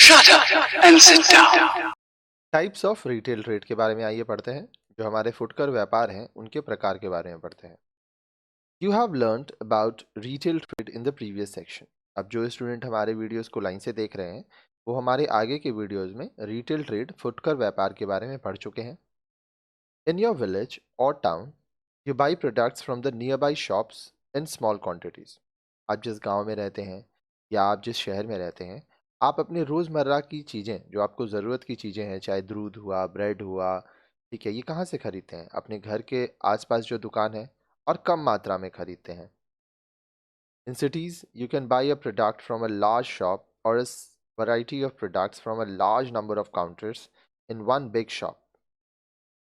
Shut up and sit down. Types of retail trade के बारे में आइए पढ़ते हैं। जो हमारे फुटकर व्यापार हैं उनके प्रकार के बारे में पढ़ते हैं। You have learned about retail trade in the previous section. अब जो स्टूडेंट हमारे वीडियोस को लाइन से देख रहे हैं वो हमारे आगे के वीडियोस में रिटेल ट्रेड फुटकर व्यापार के बारे में पढ़ चुके हैं। इन योर विलेज और town you by products from the near by shops in small quantities. आप जिस गांव में रहते हैं या आप जिस शहर में रहते हैं, आप अपने रोज़मर्रा की चीज़ें, जो आपको ज़रूरत की चीज़ें हैं, चाहे दूध हुआ, ब्रेड हुआ, ठीक है, ये कहाँ से खरीदते हैं? अपने घर के आसपास जो दुकान है और कम मात्रा में खरीदते हैं। इन cities, you can buy a product from a large shop or variety of products from a large number of counters in one big shop.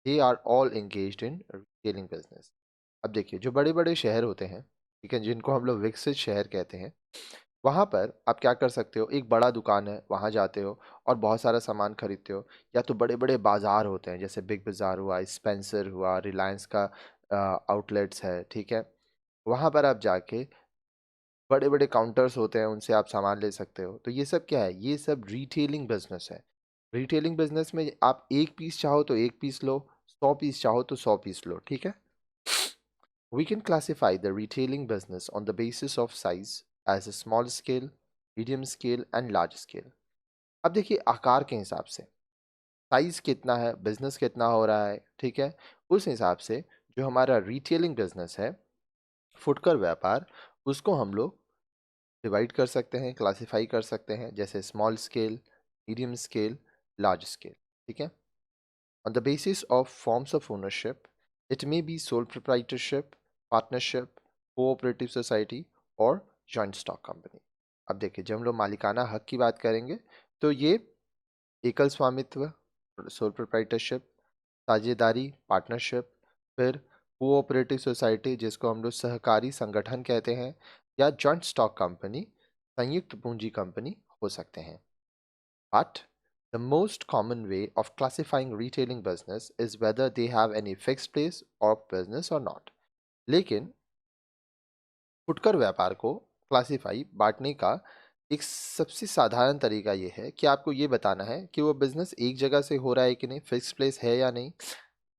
They are all engaged in retailing business. अब देखिए, जो बड़े बड़े शहर होते हैं, ठीक है, जिनको हम लोग विकसित शहर कहते हैं, वहाँ पर आप क्या कर सकते हो, एक बड़ा दुकान है, वहाँ जाते हो और बहुत सारा सामान खरीदते हो। या तो बड़े बड़े बाजार होते हैं, जैसे बिग बाज़ार हुआ, स्पेंसर हुआ, रिलायंस का आउटलेट्स है, ठीक है, वहाँ पर आप जाके बड़े बड़े काउंटर्स होते हैं, उनसे आप सामान ले सकते हो। तो ये सब क्या है? ये सब रिटेलिंग बिजनेस है। रिटेलिंग बिजनेस में आप एक पीस चाहो तो एक पीस लो, 100 पीस चाहो तो 100 पीस लो, ठीक है। We can classify the retailing business on the basis of size as a small scale, medium scale and large scale. अब देखिए आकार के हिसाब से साइज कितना है, बिजनेस कितना हो रहा है, ठीक है, उस हिसाब से जो हमारा रिटेलिंग बिजनेस है, फुटकर व्यापार, उसको हम लोग डिवाइड कर सकते हैं, क्लासिफाई कर सकते हैं, जैसे small scale, medium scale, large scale, ठीक है। On the basis of forms of ownership, it may be sole proprietorship, partnership, cooperative society और joint stock company. अब देखिए, जब हम लोग मालिकाना हक की बात करेंगे तो ये एकल स्वामित्व, सोल प्रोप्राइटरशिप, साझेदारी, पार्टनरशिप, फिर कोऑपरेटिव सोसाइटी जिसको हम लोग सहकारी संगठन कहते हैं, या जॉइंट स्टॉक कंपनी, संयुक्त पूंजी कंपनी हो सकते हैं। But the most common way of classifying retailing business is whether they have any fixed place of business or not. लेकिन फुटकर व्यापार को क्लासिफाई बांटने का एक सबसे साधारण तरीका ये है कि आपको ये बताना है कि वो बिजनेस एक जगह से हो रहा है कि नहीं, फिक्स प्लेस है या नहीं,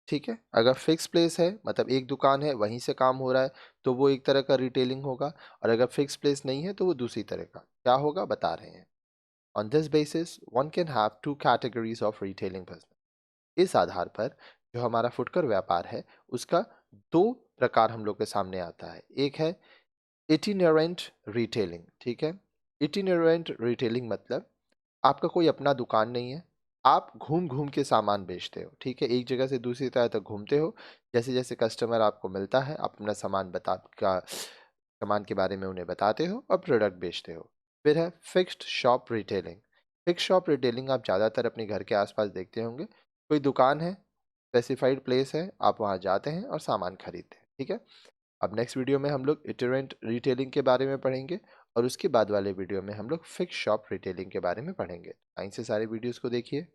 ठीक है। अगर फिक्स प्लेस है, मतलब एक दुकान है, वहीं से काम हो रहा है, तो वो एक तरह का रिटेलिंग होगा। और अगर फिक्स प्लेस नहीं है तो वो दूसरी तरह का क्या होगा, बता रहे हैं। On this basis, one can have two categories of retailing business. इस आधार पर जो हमारा फुटकर व्यापार है उसका दो प्रकार हम लोग के सामने आता है। एक है इटिनेरेंट रिटेलिंग, ठीक है। इटिनेरेंट रिटेलिंग मतलब आपका कोई अपना दुकान नहीं है, आप घूम घूम के सामान बेचते हो, ठीक है, एक जगह से दूसरी तरह तक घूमते हो। जैसे जैसे कस्टमर आपको मिलता है, आप अपना सामान के बारे में उन्हें बताते हो और प्रोडक्ट बेचते हो। फिर है fixed shop retailing. Fix shop retailing आप ज़्यादातर अपने घर के आसपास देखते होंगे। कोई दुकान है, स्पेसिफाइड प्लेस है, आप वहाँ जाते हैं और सामान खरीदते हैं, ठीक है। अब नेक्स्ट वीडियो में हम लोग इटरेंट रिटेलिंग के बारे में पढ़ेंगे और उसके बाद वाले वीडियो में हम लोग फिक्स शॉप रिटेलिंग के बारे में पढ़ेंगे। लाइन से सारे वीडियोस को देखिए।